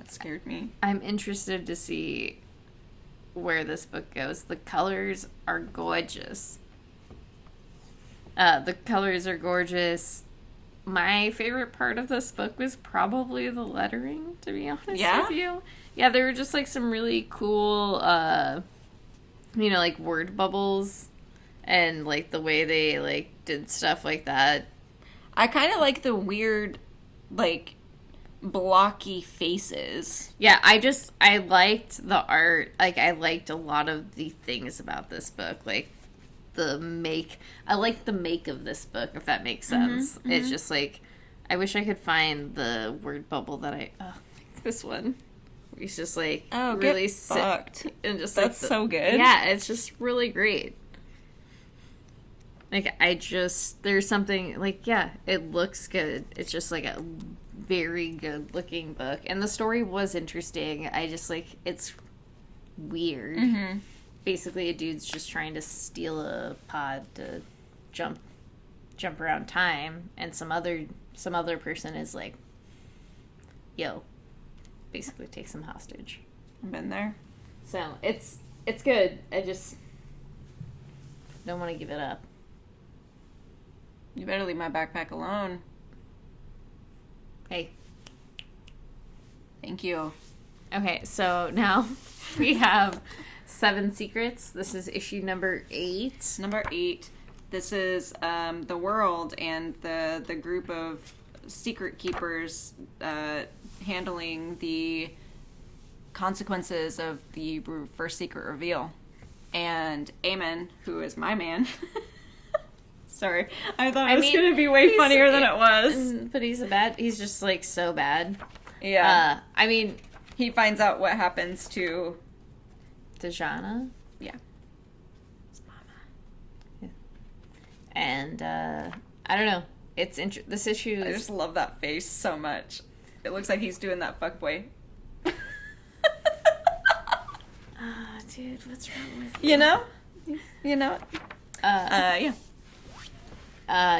scared me. I'm interested to see where this book goes. The colors are gorgeous. My favorite part of this book was probably the lettering, to be honest with you. Yeah, there were just like some really cool, like word bubbles and like the way they like did stuff like that. I kind of like the weird, like, blocky faces. Yeah, I liked the art. Like, I liked a lot of the things about this book. Like, I like the make of this book, if that makes sense. Mm-hmm. It's just, like, I wish I could find the word bubble that this one. He's just, like, really fucked. And just, that's like, so good. Yeah, it's just really great. Like, there's something, like, yeah, it looks good. It's just, like, a very good looking book. And the story was interesting. I just, like, it's weird. Mm-hmm. Basically, a dude's just trying to steal a pod to jump around time. And some other person is like, yo, basically takes him hostage. I've been there. So, it's good. I just don't want to give it up. You better leave my backpack alone. Hey. Thank you. Okay, so now we have 7 Secrets. This is issue number 8. Number 8. This is the world and the group of secret keepers handling the consequences of the first secret reveal. And Eamon, who is my man... Sorry. I thought it was going to be way funnier than it was. But he's just, like, so bad. Yeah. He finds out what happens to... Dejana? Yeah. His mama. Yeah. And, I don't know. This issue is... I just love that face so much. It looks like he's doing that fuckboy. Dude, what's wrong with you? You know? Yeah.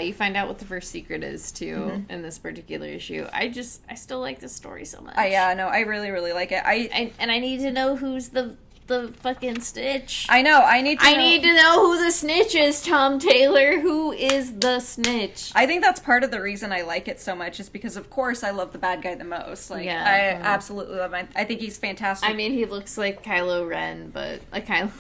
You find out what the first secret is, too, in this particular issue. I still like this story so much. Yeah, no, I really, really like it. I need to know who's the fucking snitch. I know, I need to know who the snitch is, Tom Taylor. Who is the snitch? I think that's part of the reason I like it so much, is because, of course, I love the bad guy the most. Like, yeah, I absolutely love him. I think he's fantastic. I mean, he looks like Kylo Ren, but like Kylo...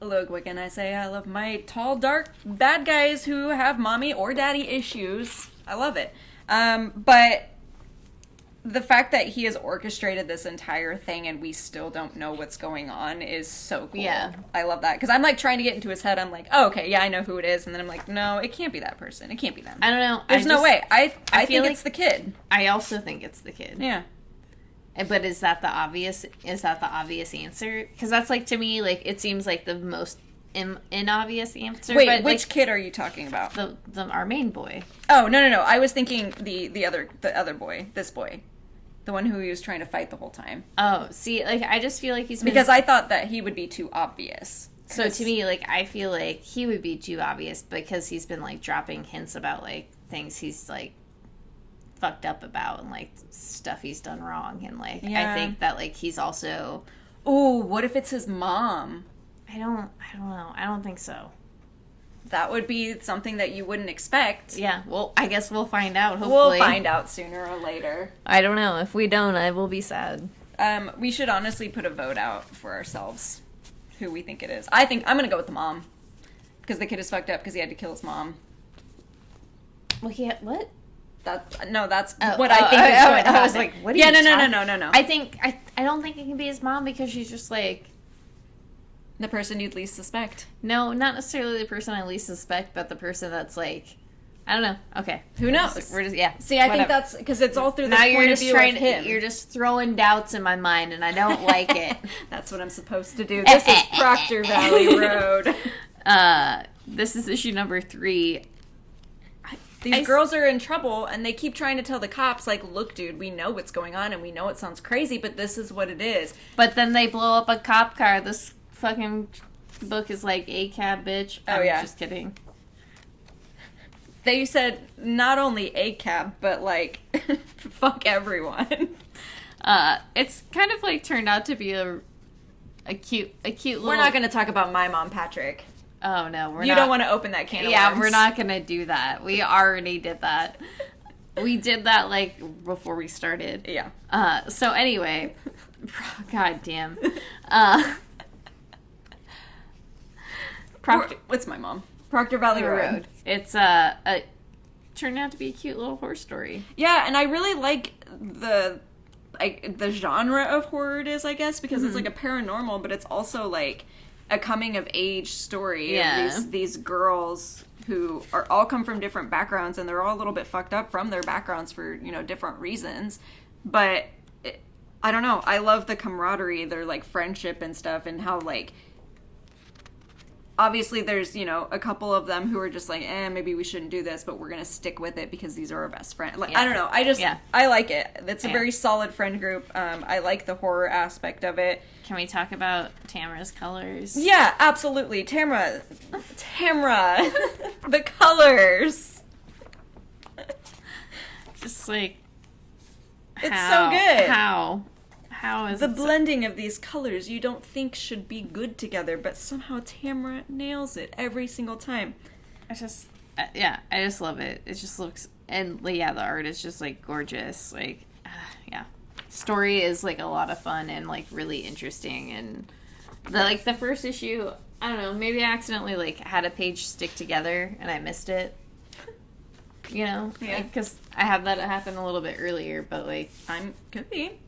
Look, what can I say? I love my tall, dark, bad guys who have mommy or daddy issues. I love it. But the fact that he has orchestrated this entire thing and we still don't know what's going on is so cool. Yeah. I love that. Because I'm, like, trying to get into his head. I'm like, oh, okay, yeah, I know who it is. And then I'm like, no, it can't be that person. It can't be them. I don't know. There's no way. I think it's the kid. I also think it's the kid. Yeah. But is that the obvious answer? Because that's, like, to me, like, it seems like the most inobvious answer. Wait, but, which like, kid are you talking about? Our main boy. Oh, no. I was thinking the other boy. This boy. The one who he was trying to fight the whole time. Oh, see, like, I just feel like he's been... Because I thought that he would be too obvious. So to me, like, I feel like he would be too obvious because he's been, like, dropping hints about, like, things he's, like, fucked up about and like stuff he's done wrong. And like Yeah. I think that like he's also Ooh, what if it's his mom? I don't know. I don't think so. That would be something that you wouldn't expect. Yeah, well, I guess we'll find out, hopefully. We'll find out sooner or later. I don't know. If we don't, I will be sad. We should honestly put a vote out for ourselves. Who we think it is. I think I'm gonna go with the mom. Because the kid is fucked up because he had to kill his mom. Well, what? That's what I think is going to happen. I was like, what are you no. I don't think it can be his mom because she's just like... The person you'd least suspect. No, not necessarily the person I least suspect, but the person that's like... I don't know. Okay. Who knows? We're just yeah. See, I think that's... Because it's all through the now point of view of him. You're just throwing doubts in my mind, and I don't like it. That's what I'm supposed to do. This is Proctor Valley Road. This is issue number 3. These girls are in trouble, and they keep trying to tell the cops, like, look, dude, we know what's going on, and we know it sounds crazy, but this is what it is. But then they blow up a cop car. This fucking book is like, a cab, bitch. I'm just kidding. They said not only a cab, but, like, fuck everyone. It's kind of, like, turned out to be a cute little... We're not going to talk about my mom, Patrick. Oh, no, we're not. You don't want to open that can of worms. Yeah, we're not going to do that. We already did that. We did that, like, before we started. Yeah. So, anyway. God damn. What's my mom? Proctor Valley Road. It's, turned out to be a cute little horror story. Yeah, and I really like the genre of horror it is, I guess, because it's, like, a paranormal, but it's also, like... a coming of age story of these girls who are all come from different backgrounds, and they're all a little bit fucked up from their backgrounds for, you know, different reasons. But I don't know. I love the camaraderie, their like friendship and stuff, and how like obviously there's, you know, a couple of them who are just like, maybe we shouldn't do this, but we're gonna stick with it because these are our best friends. Like, I don't know. I like it. It's a very solid friend group. I like the horror aspect of it. Can we talk about Tamara's colors? Yeah, absolutely. Tamara, the colors. Just like, it's so good. How is the blending of these colors you don't think should be good together, but somehow Tamara nails it every single time. I just love it. It just looks, and yeah, the art is just like gorgeous. Like, yeah, story is like a lot of fun and like really interesting. And the first issue, I don't know, maybe I accidentally like had a page stick together and I missed it. You know, because I have that happen a little bit earlier, but like could be.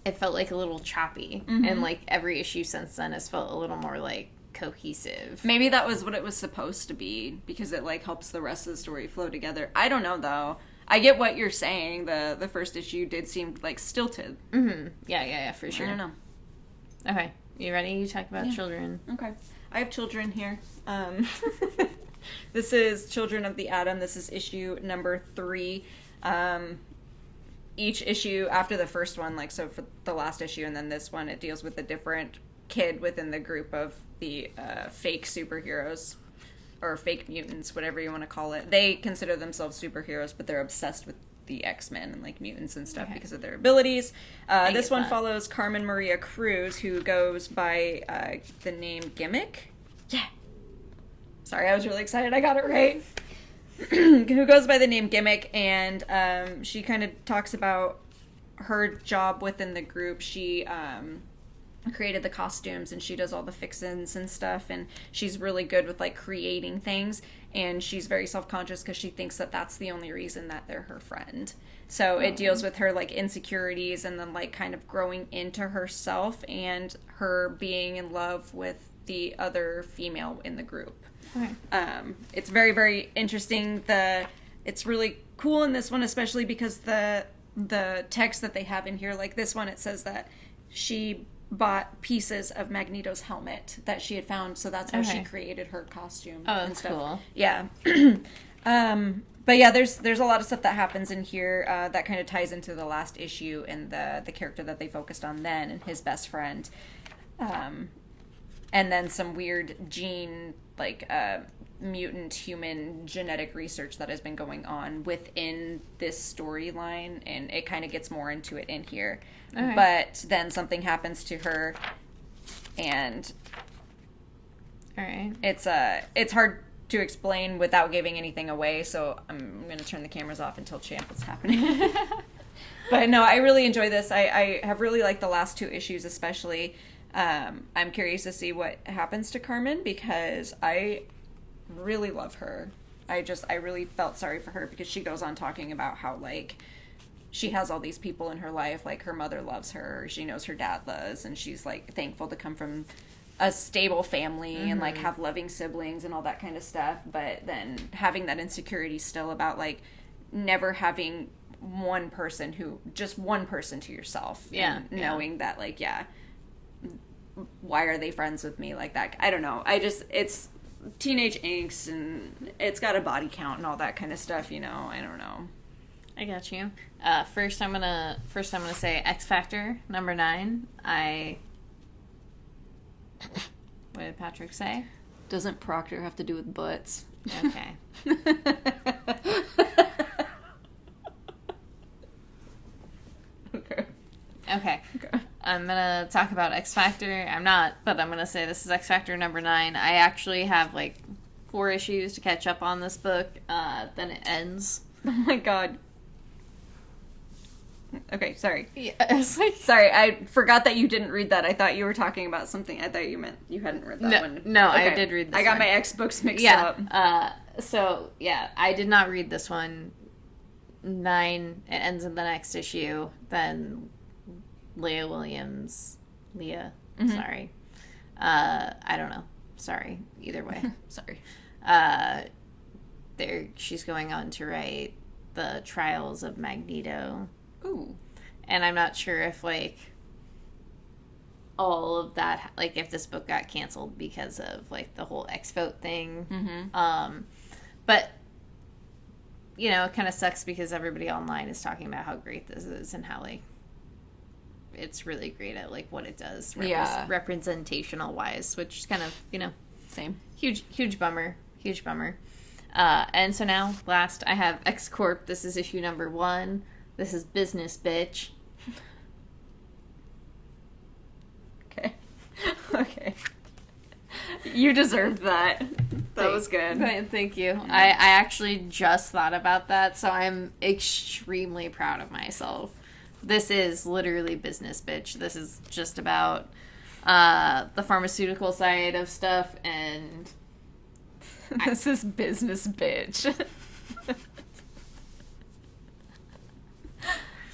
It felt like a little choppy, and like every issue since then has felt a little more like cohesive. Maybe that was what it was supposed to be, because it like helps the rest of the story flow together. I don't know though. I get what you're saying. The first issue did seem like stilted. Yeah, for sure. I don't know. Okay, you ready? You talk about children. Okay, I have children here. This is Children of the Atom. This is issue number 3. Each issue after the first one, like, so for the last issue and then this one, it deals with a different kid within the group of the fake superheroes or fake mutants, whatever you want to call it. They consider themselves superheroes, but they're obsessed with the X-Men and like mutants and stuff because of their abilities. This one follows Carmen Maria Cruz, who goes by the name Gimmick. Yeah. Sorry, I was really excited. I got it right. Who goes by the name Gimmick, and she kind of talks about her job within the group. She created the costumes, and she does all the fixins and stuff, and she's really good with like creating things, and she's very self-conscious because she thinks that that's the only reason that they're her friend. So it deals with her like insecurities and then like kind of growing into herself and her being in love with the other female in the group. Okay. It's very, very interesting. It's really cool in this one, especially because the text that they have in here, like this one, it says that she bought pieces of Magneto's helmet that she had found, so that's how she created her costume. Oh, that's cool. Yeah. But yeah, there's a lot of stuff that happens in here that kind of ties into the last issue and the character that they focused on then and his best friend. and then some weird gene, like, mutant human genetic research that has been going on within this storyline, and it kind of gets more into it in here. Okay. But then something happens to her, and all right, it's hard to explain without giving anything away, so I'm going to turn the cameras off and tell Champ what's happening. But no, I really enjoy this. I have really liked the last 2 issues especially. I'm curious to see what happens to Carmen, because I really love her. I really felt sorry for her, because she goes on talking about how, like, she has all these people in her life, like her mother loves her, she knows her dad does, and she's, like, thankful to come from a stable family and, like, have loving siblings and all that kind of stuff, but then having that insecurity still about, like, never having one person to yourself. Yeah. And knowing that, like, why are they friends with me like that? I don't know. It's teenage angst, and it's got a body count and all that kind of stuff, you know. I don't know. I got you. First I'm gonna say X Factor number 9. What did Patrick say? Doesn't Proctor have to do with butts? Okay. Okay. I'm gonna talk about X Factor. I'm not, but I'm gonna say this is X Factor number 9. I actually have, like, 4 issues to catch up on this book. Then it ends. Oh my god. Okay, sorry. Yeah, I was like... Sorry, I forgot that you didn't read that. I thought you were talking about something. I thought you meant you hadn't read that one. No, okay. I did read this one. I got my X books mixed up. So, I did not read this one. 9, it ends in the next issue. Then Leah Williams. Sorry. I don't know. Sorry. Either way. Sorry. She's going on to write the Trials of Magneto. Ooh. And I'm not sure if, like, all of that, like, if this book got canceled because of, like, the whole X-Vote thing. Mm-hmm. But, you know, it kind of sucks because everybody online is talking about how great this is and how, like, it's really great at, like, what it does representational wise, which is kind of, you know, same. Huge bummer. And so now, last, I have X Corp. This is issue number 1. This is Business Bitch. Okay. You deserved that. That was good. Thank you. Yeah. I actually just thought about that, so I'm extremely proud of myself. This is literally Business Bitch. This is just about the pharmaceutical side of stuff, and... This is Business Bitch.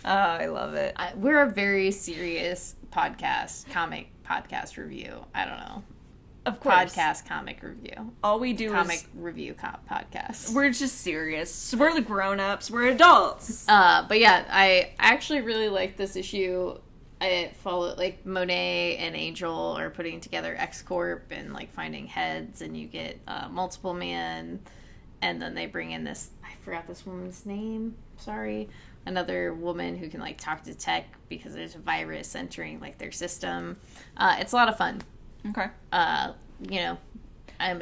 Oh, I love it. We're a very serious comic podcast review. I don't know. Of course. Comic review. All we do comic review podcast. We're just serious. We're the grown-ups. We're adults. But yeah, I actually really like this issue. I follow, like, Monet and Angel are putting together X Corp and, like, finding heads, and you get Multiple Man, and then they bring in this, I forgot this woman's name, sorry, another woman who can, like, talk to tech because there's a virus entering, like, their system. It's a lot of fun. Okay. You know, I'm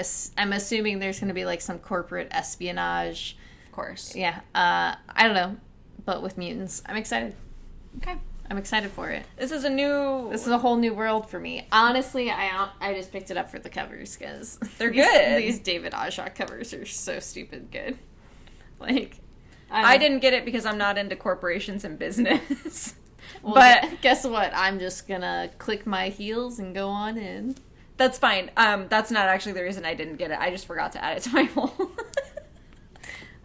assuming there's going to be, like, some corporate espionage. Of course. Yeah. I don't know, but with mutants. I'm excited. Okay. I'm excited for it. This is a whole new world for me. Honestly, I just picked it up for the covers because they're good. These David Oshak covers are so stupid good. Like, I didn't get it because I'm not into corporations and business. Well, but guess what? I'm just gonna click my heels and go on in. That's fine. That's not actually the reason I didn't get it. I just forgot to add it to my haul.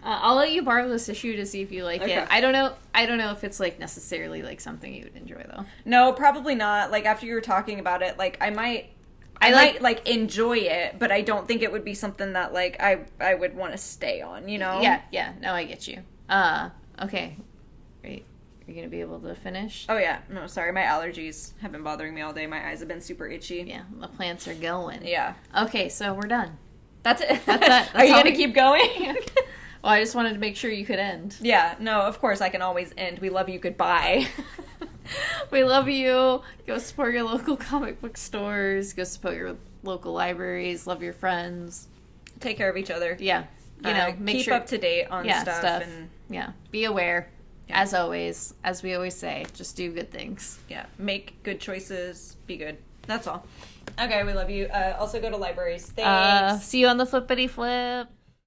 I'll let you borrow this issue to see if you like it. I don't know if it's, like, necessarily, like, something you would enjoy, though. No, probably not. Like, after you were talking about it, like, I might enjoy it, but I don't think it would be something that, like, I would want to stay on, you know? Yeah. No, I get you. Okay. Are you going to be able to finish? Oh, yeah. No, sorry. My allergies have been bothering me all day. My eyes have been super itchy. Yeah, the plants are going. Yeah. Okay, so we're done. That's it. That's Are you going to keep going? Well, I just wanted to make sure you could end. Yeah, no, of course, I can always end. We love you, goodbye. We love you. Go support your local comic book stores. Go support local libraries, love your friends. Take care of each other. Yeah. You know, make keep sure, up to date on stuff. And yeah. Be aware. Yeah. As always, as we always say, just do good things. Yeah. Make good choices. Be good. That's all. Okay, we love you. Also go to libraries. Thanks. See you on the flippity flip.